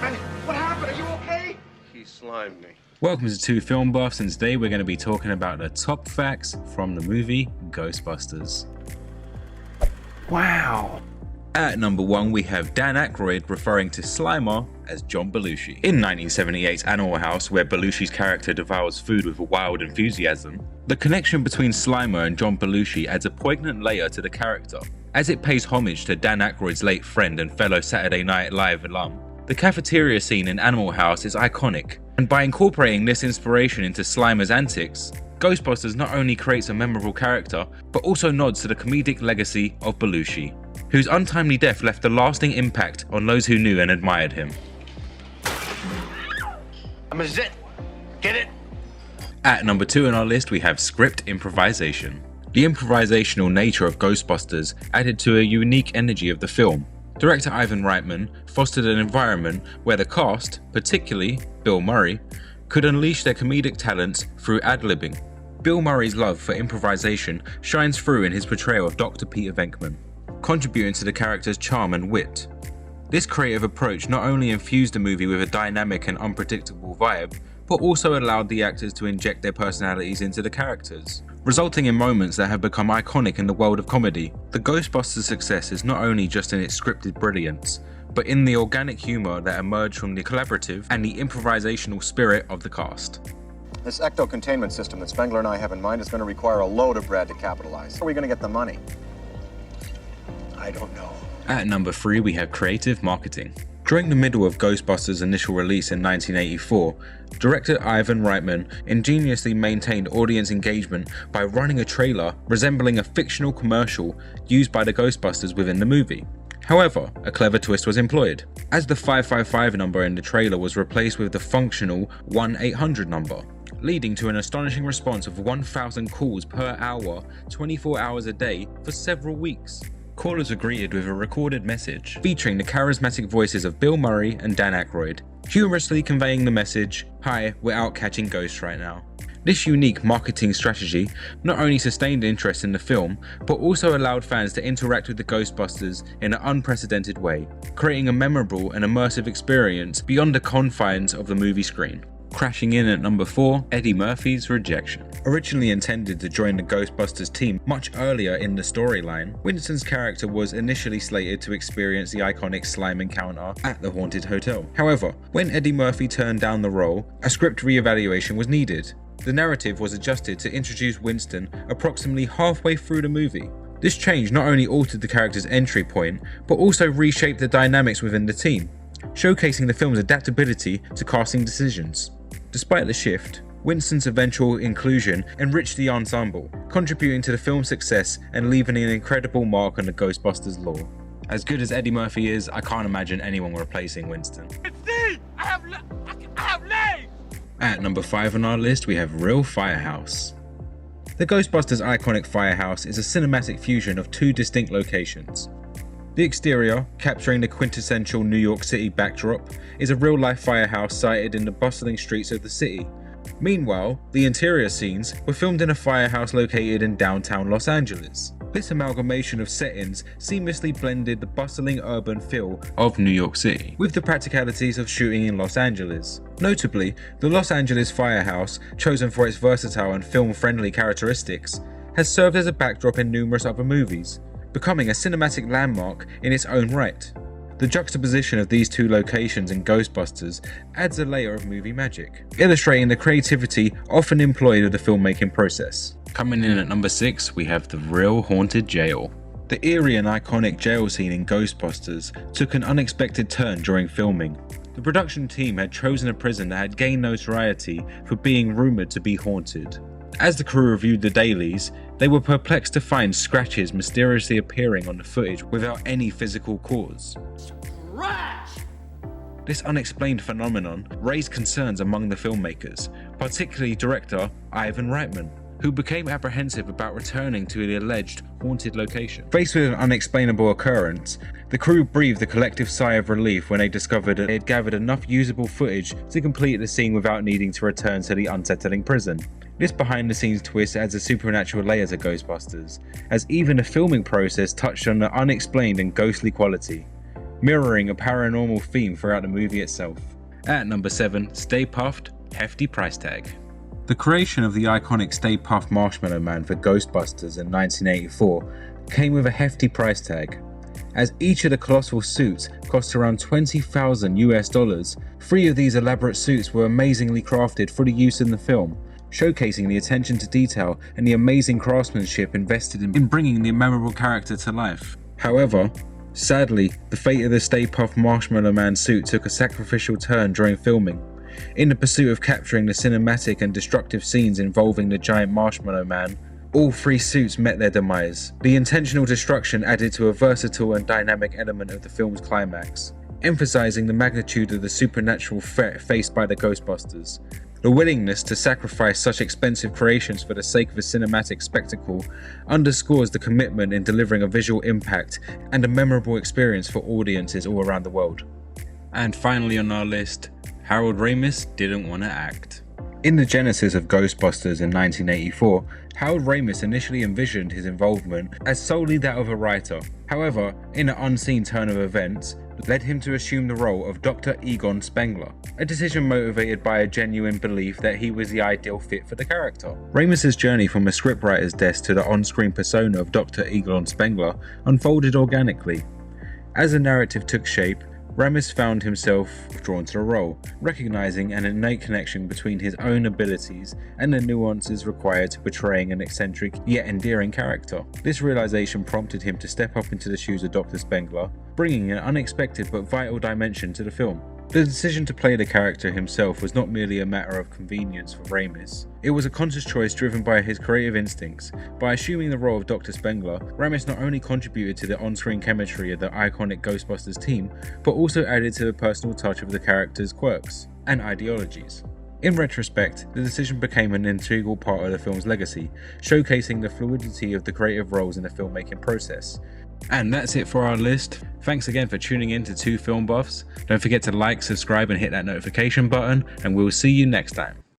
Benny, what happened? Are you okay? He slimed me. Welcome to Two Film Buffs, and today we're going to be talking about the top facts from the movie Ghostbusters. Wow! At number 1, we have Dan Aykroyd referring to Slimer as John Belushi. In 1978's Animal House, where Belushi's character devours food with a wild enthusiasm, the connection between Slimer and John Belushi adds a poignant layer to the character, as it pays homage to Dan Aykroyd's late friend and fellow Saturday Night Live alum. The cafeteria scene in Animal House is iconic, and by incorporating this inspiration into Slimer's antics, Ghostbusters not only creates a memorable character, but also nods to the comedic legacy of Belushi, whose untimely death left a lasting impact on those who knew and admired him. I'm a zit. Get it? At number 2 on our list, we have script improvisation. The improvisational nature of Ghostbusters added to a unique energy of the film. Director Ivan Reitman fostered an environment where the cast, particularly Bill Murray, could unleash their comedic talents through ad-libbing. Bill Murray's love for improvisation shines through in his portrayal of Dr. Peter Venkman, contributing to the character's charm and wit. This creative approach not only infused the movie with a dynamic and unpredictable vibe, but also allowed the actors to inject their personalities into the characters, resulting in moments that have become iconic in the world of comedy. The Ghostbusters' success is not only just in its scripted brilliance, but in the organic humour that emerged from the collaborative and the improvisational spirit of the cast. This ecto-containment system that Spengler and I have in mind is going to require a load of bread to capitalize. How are we going to get the money? I don't know. At number 3, we have creative marketing. During the middle of Ghostbusters' initial release in 1984, director Ivan Reitman ingeniously maintained audience engagement by running a trailer resembling a fictional commercial used by the Ghostbusters within the movie. However, a clever twist was employed, as the 555 number in the trailer was replaced with the functional 1-800 number, leading to an astonishing response of 1,000 calls per hour, 24 hours a day for several weeks. Callers were greeted with a recorded message featuring the charismatic voices of Bill Murray and Dan Aykroyd, humorously conveying the message, "Hi, we're out catching ghosts right now." This unique marketing strategy not only sustained interest in the film, but also allowed fans to interact with the Ghostbusters in an unprecedented way, creating a memorable and immersive experience beyond the confines of the movie screen. Crashing in at number 4, Eddie Murphy's rejection. Originally intended to join the Ghostbusters team much earlier in the storyline, Winston's character was initially slated to experience the iconic slime encounter at the haunted hotel. However, when Eddie Murphy turned down the role, a script re-evaluation was needed. The narrative was adjusted to introduce Winston approximately halfway through the movie. This change not only altered the character's entry point, but also reshaped the dynamics within the team, showcasing the film's adaptability to casting decisions. Despite the shift, Winston's eventual inclusion enriched the ensemble, contributing to the film's success and leaving an incredible mark on the Ghostbusters lore. As good as Eddie Murphy is, I can't imagine anyone replacing Winston. I have legs! At number 5 on our list, we have Real Firehouse. The Ghostbusters' iconic firehouse is a cinematic fusion of 2 distinct locations. The exterior, capturing the quintessential New York City backdrop, is a real-life firehouse sited in the bustling streets of the city. Meanwhile, the interior scenes were filmed in a firehouse located in downtown Los Angeles. This amalgamation of settings seamlessly blended the bustling urban feel of New York City with the practicalities of shooting in Los Angeles. Notably, the Los Angeles firehouse, chosen for its versatile and film-friendly characteristics, has served as a backdrop in numerous other movies, becoming a cinematic landmark in its own right. The juxtaposition of these 2 locations in Ghostbusters adds a layer of movie magic, illustrating the creativity often employed of the filmmaking process. Coming in at number 6, we have the real haunted jail. The eerie and iconic jail scene in Ghostbusters took an unexpected turn during filming. The production team had chosen a prison that had gained notoriety for being rumoured to be haunted. As the crew reviewed the dailies, they were perplexed to find scratches mysteriously appearing on the footage without any physical cause. Trash! This unexplained phenomenon raised concerns among the filmmakers, particularly director Ivan Reitman, who became apprehensive about returning to the alleged haunted location. Faced with an unexplainable occurrence, the crew breathed a collective sigh of relief when they discovered that they had gathered enough usable footage to complete the scene without needing to return to the unsettling prison. This behind-the-scenes twist adds a supernatural layer to Ghostbusters, as even the filming process touched on the unexplained and ghostly quality. mirroring a paranormal theme throughout the movie itself. At number 7, Stay Puft, hefty price tag. The creation of the iconic Stay Puft Marshmallow Man for Ghostbusters in 1984 came with a hefty price tag, as each of the colossal suits cost around $20,000 US. 3 of these elaborate suits were amazingly crafted for the use in the film, showcasing the attention to detail and the amazing craftsmanship invested in bringing the memorable character to life. However, sadly, the fate of the Stay Puft Marshmallow Man suit took a sacrificial turn during filming. In the pursuit of capturing the cinematic and destructive scenes involving the giant Marshmallow Man, all 3 suits met their demise. The intentional destruction added to a versatile and dynamic element of the film's climax, emphasizing the magnitude of the supernatural threat faced by the Ghostbusters. The willingness to sacrifice such expensive creations for the sake of a cinematic spectacle underscores the commitment in delivering a visual impact and a memorable experience for audiences all around the world. And finally on our list, Harold Ramis didn't want to act. In the genesis of Ghostbusters in 1984, Harold Ramis initially envisioned his involvement as solely that of a writer. However, in an unseen turn of events, led him to assume the role of Dr. Egon Spengler, a decision motivated by a genuine belief that he was the ideal fit for the character. Ramis' journey from a scriptwriter's desk to the on-screen persona of Dr. Egon Spengler unfolded organically. As the narrative took shape, Ramis found himself drawn to the role, recognizing an innate connection between his own abilities and the nuances required to portraying an eccentric yet endearing character. This realization prompted him to step up into the shoes of Dr. Spengler, bringing an unexpected but vital dimension to the film. The decision to play the character himself was not merely a matter of convenience for Ramis. It was a conscious choice driven by his creative instincts. By assuming the role of Dr. Spengler, Ramis not only contributed to the on-screen chemistry of the iconic Ghostbusters team, but also added to the personal touch of the character's quirks and ideologies. In retrospect, the decision became an integral part of the film's legacy, showcasing the fluidity of the creative roles in the filmmaking process. And that's it for our list. Thanks again for tuning in to 2 Film Buffs. Don't forget to like, subscribe and hit that notification button, and we'll see you next time.